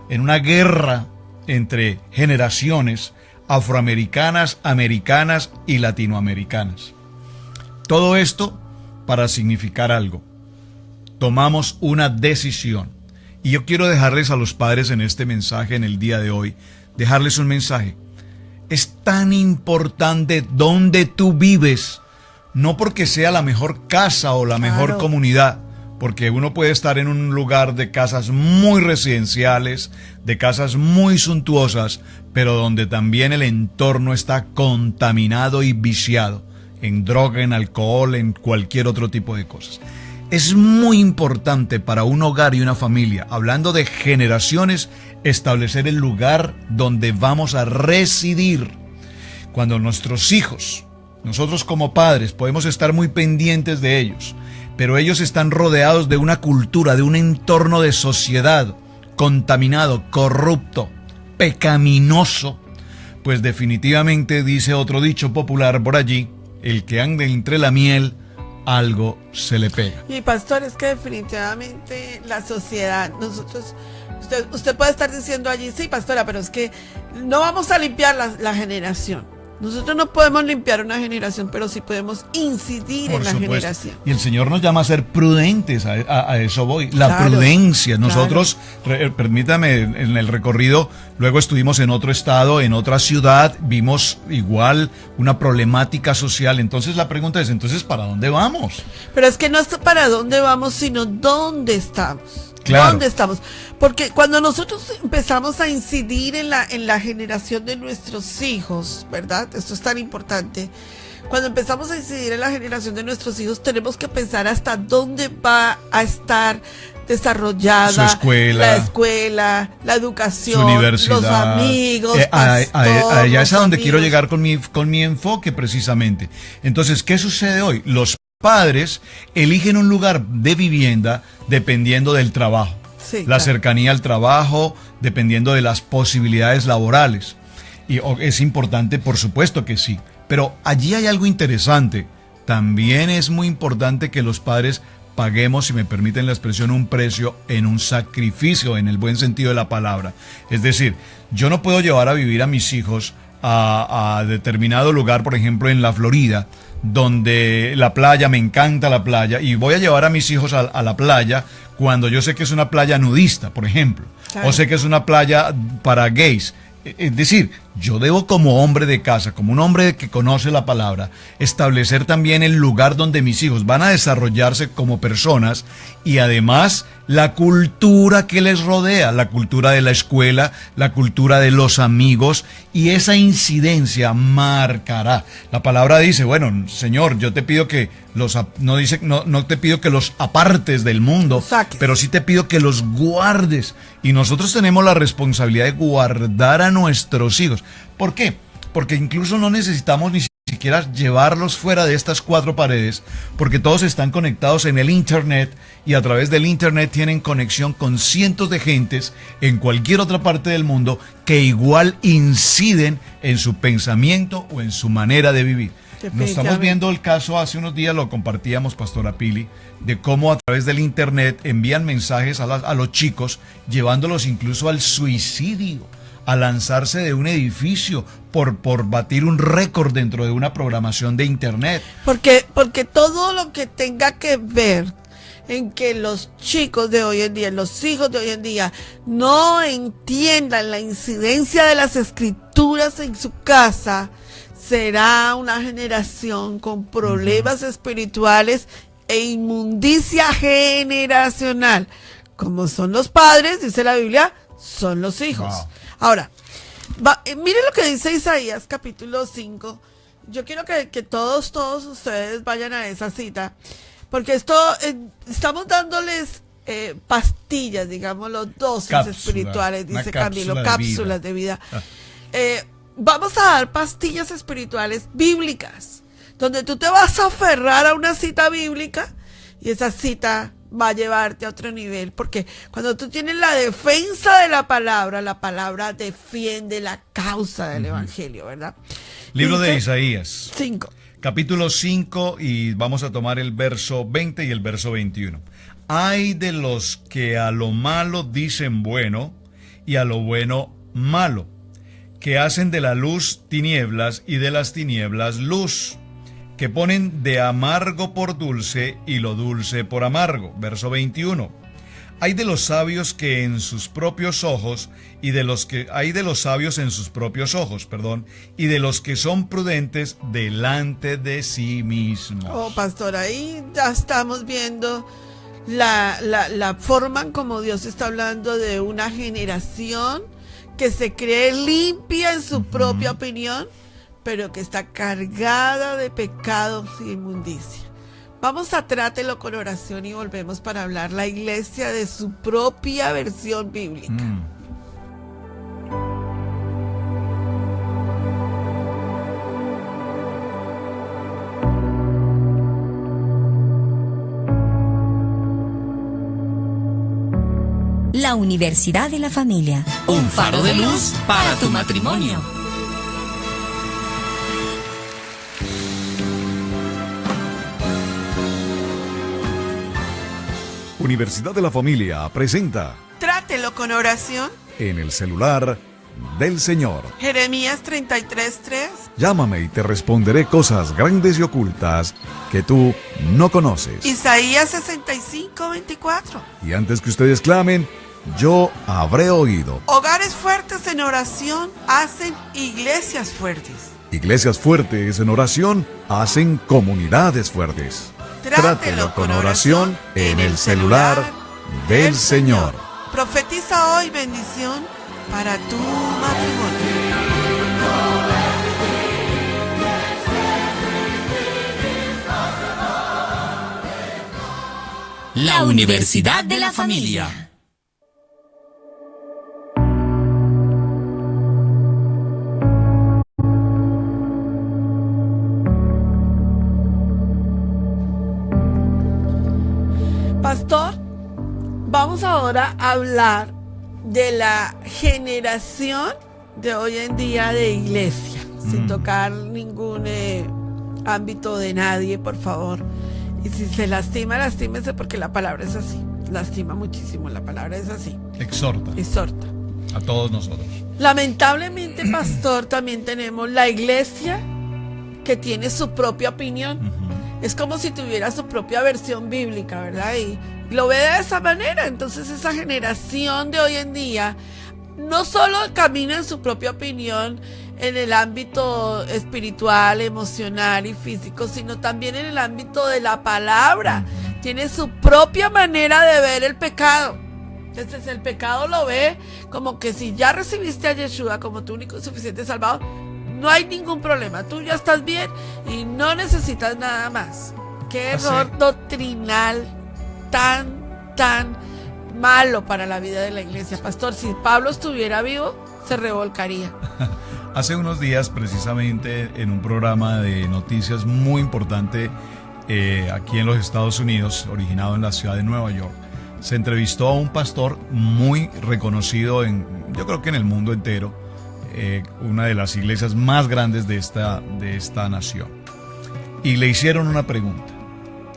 en una guerra entre generaciones afroamericanas, americanas y latinoamericanas. Todo esto para significar algo. Tomamos una decisión. Y yo quiero dejarles a los padres en este mensaje, en el día de hoy, dejarles un mensaje. Es tan importante dónde tú vives, no porque sea la mejor casa o la mejor comunidad, porque uno puede estar en un lugar de casas muy residenciales, de casas muy suntuosas, pero donde también el entorno está contaminado y viciado en droga, en alcohol, en cualquier otro tipo de cosas. Es muy importante para un hogar y una familia, hablando de generaciones, establecer el lugar donde vamos a residir. Cuando nuestros hijos Nosotros como padres podemos estar muy pendientes de ellos, pero ellos están rodeados de una cultura, de un entorno de sociedad contaminado, corrupto, pecaminoso. Pues definitivamente, dice otro dicho popular por allí, el que ande entre la miel, algo se le pega. Y pastor, es que definitivamente la sociedad, nosotros, usted puede estar diciendo allí, sí, pastora, pero es que no vamos a limpiar la generación. Nosotros no podemos limpiar una generación, pero sí podemos incidir en la generación. Y el Señor nos llama a ser prudentes, a eso voy. La prudencia. Nosotros, permítame, en el recorrido, luego estuvimos en otro estado, en otra ciudad, vimos igual una problemática social. Entonces la pregunta es, entonces, ¿para dónde vamos? Pero es que no es para dónde vamos, sino dónde estamos. Claro. ¿Dónde estamos? Porque cuando nosotros empezamos a incidir en la generación de nuestros hijos, ¿verdad? Esto es tan importante. Cuando empezamos a incidir en la generación de nuestros hijos, tenemos que pensar hasta dónde va a estar desarrollada su escuela, la escuela, la educación, su universidad, los amigos, allá es a donde quiero llegar con mi enfoque precisamente. Entonces, ¿qué sucede hoy? Los padres eligen un lugar de vivienda dependiendo del trabajo, la cercanía al trabajo, dependiendo de las posibilidades laborales. Y es importante, por supuesto que sí, pero allí hay algo interesante. También es muy importante que los padres paguemos, si me permiten la expresión, un precio en un sacrificio, en el buen sentido de la palabra. Es decir, yo no puedo llevar a vivir a mis hijos a determinado lugar, por ejemplo en la Florida, donde la playa, me encanta la playa, y voy a llevar a mis hijos a la playa cuando yo sé que es una playa nudista, por ejemplo, o sé que es una playa para gays. Es decir, yo debo, como hombre de casa, como un hombre que conoce la palabra, establecer también el lugar donde mis hijos van a desarrollarse como personas, y además la cultura que les rodea, la cultura de la escuela, la cultura de los amigos, y esa incidencia marcará. La palabra dice, bueno, Señor, yo te pido que no te pido que los apartes del mundo, pero sí te pido que los guardes. Y nosotros tenemos la responsabilidad de guardar a nuestros hijos. ¿Por qué? Porque incluso no necesitamos ni siquiera llevarlos fuera de estas cuatro paredes, porque todos están conectados en el internet, y a través del internet tienen conexión con cientos de gentes en cualquier otra parte del mundo que igual inciden en su pensamiento o en su manera de vivir. Nos estamos viendo el caso, hace unos días lo compartíamos, pastora Pili, de cómo a través del internet envían mensajes a los chicos, llevándolos incluso al suicidio, a lanzarse de un edificio por batir un récord dentro de una programación de internet. Porque todo lo que tenga que ver en que los chicos de hoy en día, los hijos de hoy en día, no entiendan la incidencia de las escrituras en su casa, será una generación con problemas espirituales e inmundicia generacional. Como son los padres, dice la Biblia, son los hijos. Wow. Ahora, miren lo que dice Isaías capítulo 5. Yo quiero que todos ustedes vayan a esa cita, porque estamos dándoles pastillas, digámoslo, dosis espirituales, dice Camilo, cápsulas de vida. Vamos a dar pastillas espirituales bíblicas, donde tú te vas a aferrar a una cita bíblica, y esa cita va a llevarte a otro nivel, porque cuando tú tienes la defensa de la palabra defiende la causa del evangelio, ¿verdad? Libro de Isaías 5. Capítulo 5, y vamos a tomar el verso 20 y el verso 21. Ay de los que a lo malo dicen bueno y a lo bueno malo, que hacen de la luz tinieblas y de las tinieblas luz, que ponen de amargo por dulce y lo dulce por amargo. Verso 21. Hay de los sabios que en sus propios ojos, hay de los sabios en sus propios ojos, y de los que son prudentes delante de sí mismos. Oh, pastor, ahí ya estamos viendo la forma en como Dios está hablando de una generación que se cree limpia en su propia opinión, pero que está cargada de pecados y inmundicia. Vamos a trátelo con oración y volvemos para hablar la iglesia de su propia versión bíblica. La Universidad de la Familia. Un faro de luz para tu matrimonio. Universidad de la Familia presenta Trátelo con oración. En el celular del Señor. Jeremías 33:3. Llámame y te responderé cosas grandes y ocultas que tú no conoces. Isaías 65:24. Y antes que ustedes clamen, yo habré oído. Hogares fuertes en oración hacen iglesias fuertes. Iglesias fuertes en oración hacen comunidades fuertes. Trátelo con oración en el celular del Señor. Profetiza hoy bendición para tu matrimonio. La Universidad de la Familia. Pastor, vamos ahora a hablar de la generación de hoy en día de iglesia, sin tocar ningún ámbito de nadie, por favor. Y si se lastima, lastímese, porque la palabra es así. Lastima muchísimo, la palabra es así. Exhorta Exhorta. a todos nosotros. Lamentablemente, pastor, también tenemos la iglesia que tiene su propia opinión. Es como si tuviera su propia versión bíblica, ¿verdad? Y lo ve de esa manera. Entonces esa generación de hoy en día no solo camina en su propia opinión en el ámbito espiritual, emocional y físico, sino también en el ámbito de la palabra. Tiene su propia manera de ver el pecado. Entonces el pecado lo ve como que si ya recibiste a Yeshua como tu único y suficiente Salvador, no hay ningún problema, tú ya estás bien y no necesitas nada más. Qué error doctrinal tan malo para la vida de la iglesia. Pastor, si Pablo estuviera vivo, se revolcaría. Hace unos días, precisamente en un programa de noticias muy importante aquí en los Estados Unidos, originado en la ciudad de Nueva York, se entrevistó a un pastor muy reconocido yo creo que en el mundo entero, una de las iglesias más grandes de esta nación. Y le hicieron una pregunta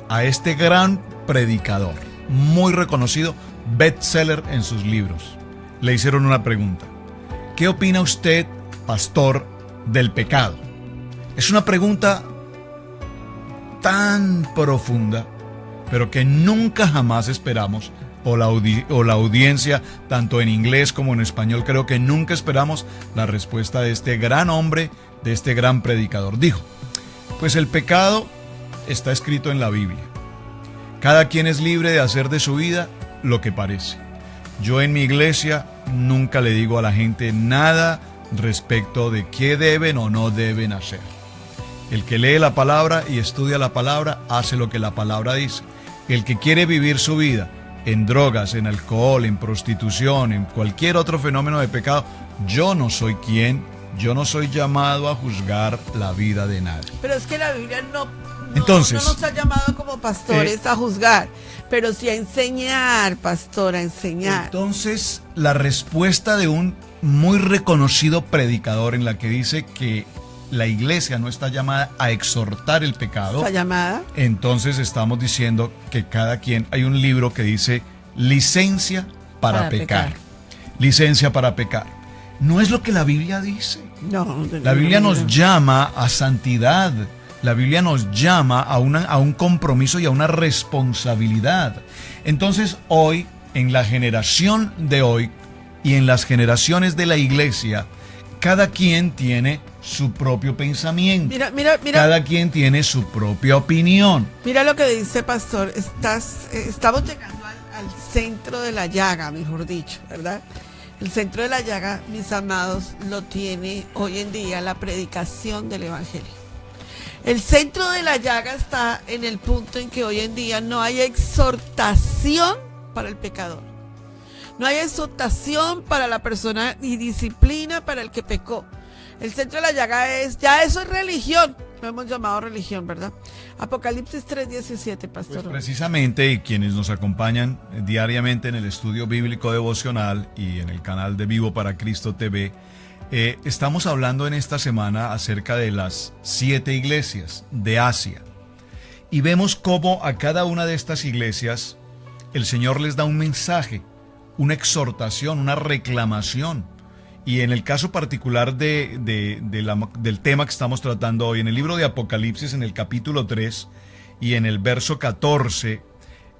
a este gran predicador, muy reconocido, bestseller en sus libros. Le hicieron una pregunta: ¿qué opina usted, pastor, del pecado? Es una pregunta tan profunda, pero que nunca jamás esperamos, o la audiencia, tanto en inglés como en español, creo que nunca esperamos la respuesta de este gran hombre, de este gran predicador. Dijo: pues el pecado está escrito en la Biblia. Cada quien es libre de hacer de su vida lo que parece. Yo en mi iglesia nunca le digo a la gente nada respecto de qué deben o no deben hacer. El que lee la palabra y estudia la palabra hace lo que la palabra dice. El que quiere vivir su vida en drogas, en alcohol, en prostitución, en cualquier otro fenómeno de pecado, yo no soy llamado a juzgar la vida de nadie. Pero es que la Biblia no Entonces, nos ha llamado como pastores a juzgar, pero sí a enseñar, pastor, a enseñar. Entonces, la respuesta de un muy reconocido predicador, en la que dice que la iglesia no está llamada a exhortar el pecado. ¿Está llamada? Entonces estamos diciendo que cada quien, hay un libro que dice licencia para pecar. Licencia para pecar. No es lo que la Biblia dice. No. La Biblia nos llama a santidad. La Biblia nos llama a un compromiso y a una responsabilidad. Entonces hoy, en la generación de hoy y en las generaciones de la iglesia, cada quien tiene su propio pensamiento. Mira. Cada quien tiene su propia opinión. Mira lo que dice, pastor. Estamos llegando al centro de la llaga, mejor dicho, ¿verdad? El centro de la llaga, mis amados, lo tiene hoy en día la predicación del evangelio. El centro de la llaga está en el punto en que hoy en día no hay exhortación para el pecador. No hay exhortación para la persona ni disciplina para el que pecó. El centro de la llaga ya eso es religión. lo hemos llamado religión, ¿verdad? Apocalipsis 3:17, pastor. Pues precisamente, quienes nos acompañan diariamente en el estudio bíblico devocional y en el canal de Vivo para Cristo TV, estamos hablando en esta semana acerca de las 7 iglesias de Asia. Y vemos cómo a cada una de estas iglesias el Señor les da un mensaje, una exhortación, una reclamación. Y en el caso particular del tema que estamos tratando hoy, en el libro de Apocalipsis, en el capítulo 3 y en el verso 14,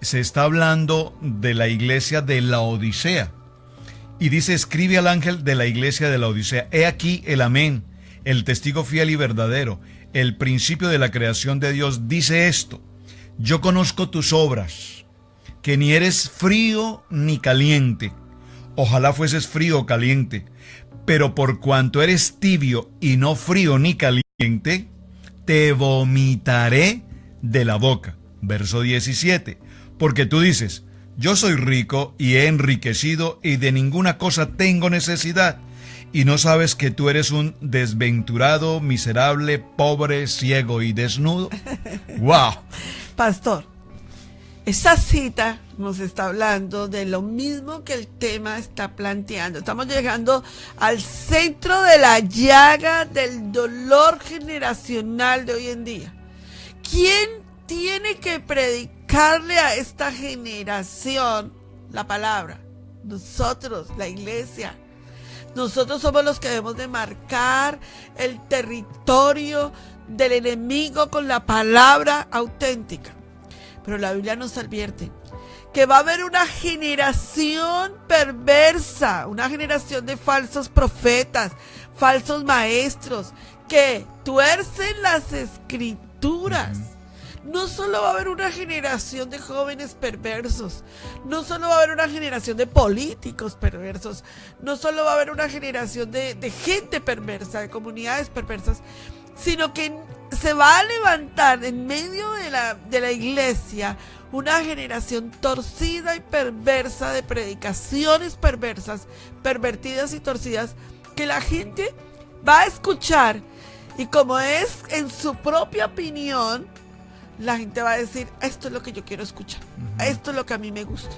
se está hablando de la iglesia de Laodicea. Y dice: escribe al ángel de la iglesia de Laodicea, he aquí el amén, el testigo fiel y verdadero, el principio de la creación de Dios, dice esto: yo conozco tus obras, que ni eres frío ni caliente. Ojalá fueses frío o caliente. Pero por cuanto eres tibio y no frío ni caliente, te vomitaré de la boca. Verso 17. Porque tú dices: yo soy rico y he enriquecido y de ninguna cosa tengo necesidad. Y no sabes que tú eres un desventurado, miserable, pobre, ciego y desnudo. ¡Wow! Pastor, esta cita nos está hablando de lo mismo que el tema está planteando. Estamos llegando al centro de la llaga del dolor generacional de hoy en día. ¿Quién tiene que predicarle a esta generación la palabra? Nosotros, la iglesia. Nosotros somos los que debemos de marcar el territorio del enemigo con la palabra auténtica. Pero la Biblia nos advierte que va a haber una generación perversa, una generación de falsos profetas, falsos maestros, que tuercen las escrituras. No solo va a haber una generación de jóvenes perversos, no solo va a haber una generación de políticos perversos, no solo va a haber una generación de gente perversa, de comunidades perversas, sino que se va a levantar en medio de la iglesia una generación torcida y perversa de predicaciones perversas, pervertidas y torcidas, que la gente va a escuchar, y como es en su propia opinión, la gente va a decir: esto es lo que yo quiero escuchar, esto es lo que a mí me gusta.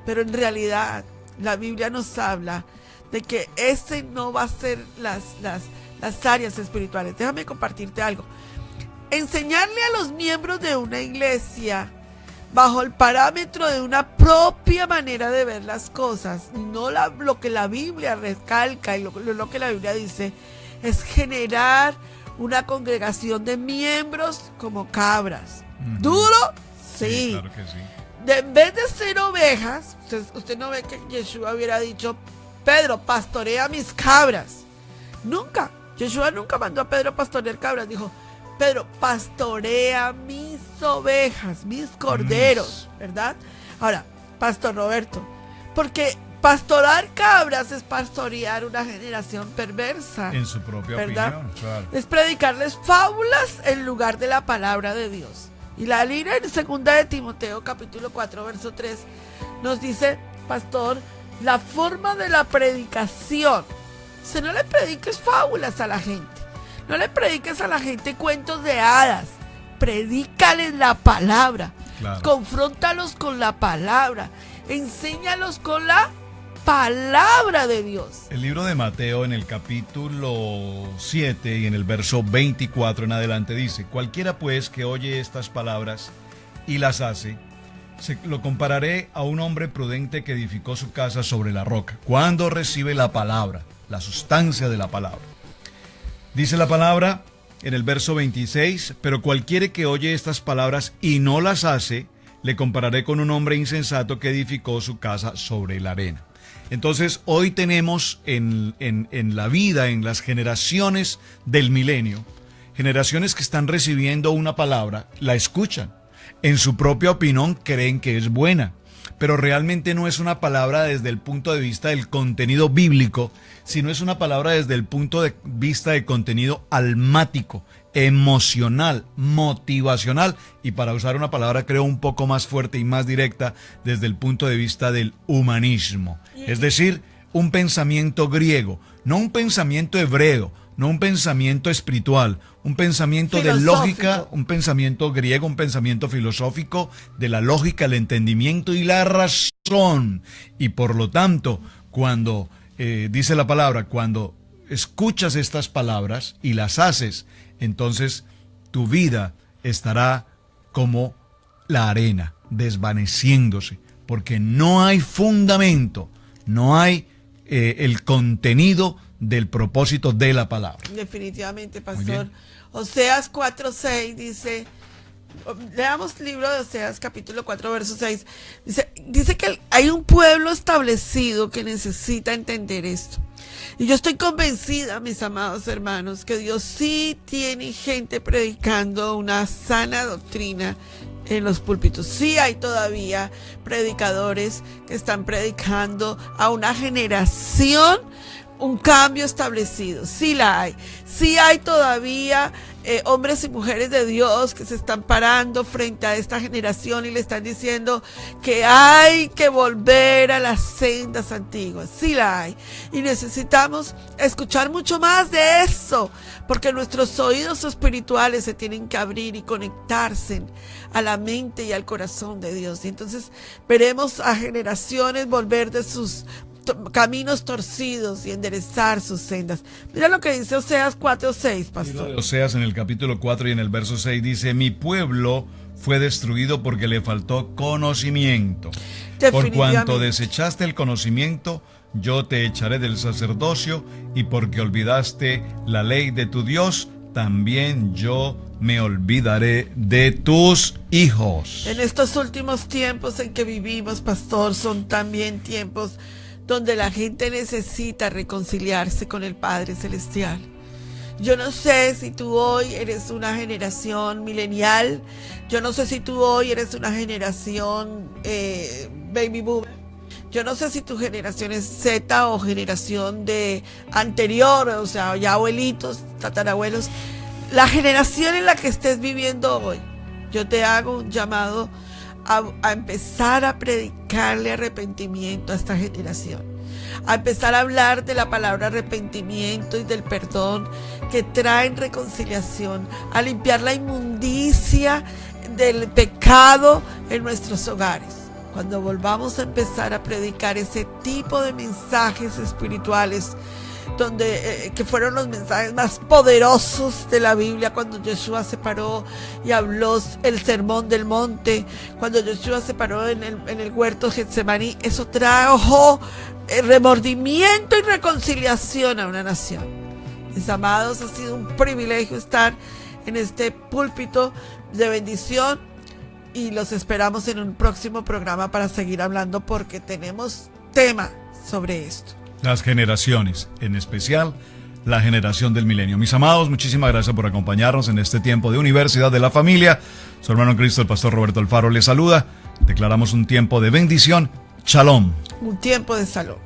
Pero en realidad la Biblia nos habla de que ese no va a ser las áreas espirituales. Déjame compartirte algo. Enseñarle a los miembros de una iglesia bajo el parámetro de una propia manera de ver las cosas, no lo que la Biblia recalca y lo que la Biblia dice, es generar una congregación de miembros como cabras. ¿Duro? Sí. Claro que sí. En vez de ser ovejas, usted no ve que Yeshua hubiera dicho: Pedro, pastorea mis cabras. Nunca. Yeshua nunca mandó a Pedro a pastorear cabras. Dijo: Pedro, pastorea mis ovejas, mis corderos, ¿verdad? Ahora, Pastor Roberto, porque pastorar cabras es pastorear una generación perversa. En su propia opinión, claro. Es predicarles fábulas en lugar de la palabra de Dios. Y la línea en 2 de Timoteo, capítulo 4, verso 3, nos dice: pastor, la forma de la predicación. Si no le prediques fábulas a la gente, no le prediques a la gente cuentos de hadas, predícales la palabra, claro. Confróntalos con la palabra, enséñalos con la palabra de Dios. El libro de Mateo, en el capítulo 7 y en el verso 24 en adelante, dice: cualquiera pues que oye estas palabras y las hace, lo compararé a un hombre prudente que edificó su casa sobre la roca. Cuando recibe la palabra, la sustancia de la palabra, dice la palabra en el verso 26: pero cualquiera que oye estas palabras y no las hace, le compararé con un hombre insensato que edificó su casa sobre la arena. Entonces, hoy tenemos en la vida, en las generaciones del milenio, generaciones que están recibiendo una palabra, la escuchan, en su propia opinión creen que es buena, pero realmente no es una palabra desde el punto de vista del contenido bíblico, sino es una palabra desde el punto de vista de contenido almático, emocional, motivacional, y para usar una palabra creo un poco más fuerte y más directa, desde el punto de vista del humanismo. Es decir, un pensamiento griego, no un pensamiento hebreo, no un pensamiento espiritual, un pensamiento de lógica, un pensamiento griego, un pensamiento filosófico de la lógica, el entendimiento y la razón. Y por lo tanto, cuando dice la palabra, cuando escuchas estas palabras y las haces, entonces tu vida estará como la arena, desvaneciéndose, porque no hay fundamento, no hay el contenido del propósito de la palabra. Definitivamente, pastor. Oseas 4:6 dice, leamos el libro de Oseas capítulo 4 verso 6, dice que hay un pueblo establecido que necesita entender esto. Y yo estoy convencida, mis amados hermanos, que Dios sí tiene gente predicando una sana doctrina en los púlpitos. Sí hay todavía predicadores que están predicando a una generación un cambio establecido. Sí la hay. Sí hay todavía hombres y mujeres de Dios que se están parando frente a esta generación y le están diciendo que hay que volver a las sendas antiguas. Sí la hay. Y necesitamos escuchar mucho más de eso, porque nuestros oídos espirituales se tienen que abrir y conectarse a la mente y al corazón de Dios. Y entonces veremos a generaciones volver de sus caminos torcidos y enderezar sus sendas. Mira lo que dice Oseas 4:6, pastor. Oseas en el capítulo 4 y en el verso 6 dice: mi pueblo fue destruido porque le faltó conocimiento. Por cuanto desechaste el conocimiento, yo te echaré del sacerdocio, y porque olvidaste la ley de tu Dios, también yo me olvidaré de tus hijos. En estos últimos tiempos en que vivimos, pastor, son también tiempos donde la gente necesita reconciliarse con el Padre Celestial. Yo no sé si tú hoy eres una generación milenial, yo no sé si tú hoy eres una generación baby boomer, yo no sé si tu generación es Z o generación de anterior, o sea, ya abuelitos, tatarabuelos. La generación en la que estés viviendo hoy, yo te hago un llamado a empezar a predicarle arrepentimiento a esta generación, a empezar a hablar de la palabra arrepentimiento y del perdón que traen reconciliación, a limpiar la inmundicia del pecado en nuestros hogares. Cuando volvamos a empezar a predicar ese tipo de mensajes espirituales, que fueron los mensajes más poderosos de la Biblia, cuando Yeshua se paró y habló el sermón del monte, cuando Yeshua se paró en el huerto Getsemaní, eso trajo remordimiento y reconciliación a una nación. Mis amados, ha sido un privilegio estar en este púlpito de bendición y los esperamos en un próximo programa para seguir hablando, porque tenemos tema sobre esto. Las generaciones, en especial la generación del milenio. Mis amados, muchísimas gracias por acompañarnos en este tiempo de Universidad de la Familia. Su hermano en Cristo, el pastor Roberto Alfaro, les saluda. Declaramos un tiempo de bendición. Shalom. Un tiempo de salud.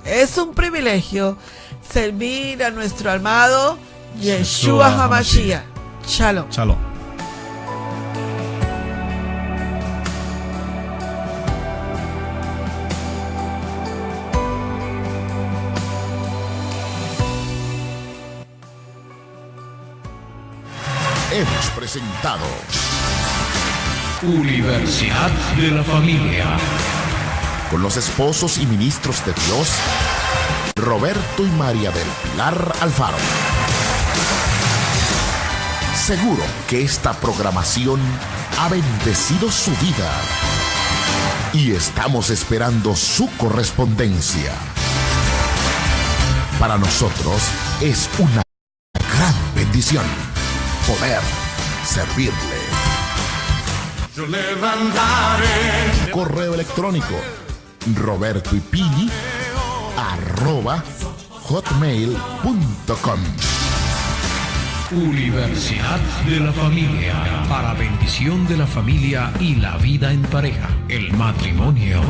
Es un privilegio servir a nuestro amado Yeshua HaMashiach. Shalom. Shalom. Hemos presentado Universidad de la Familia, con los esposos y ministros de Dios, Roberto y María del Pilar Alfaro. Seguro que esta programación ha bendecido su vida y estamos esperando su correspondencia. Para nosotros es una gran bendición poder servirle. Yo levantaré. Correo electrónico robertoypili@hotmail.com. Universidad de la Familia, para bendición de la familia y la vida en pareja, el matrimonio.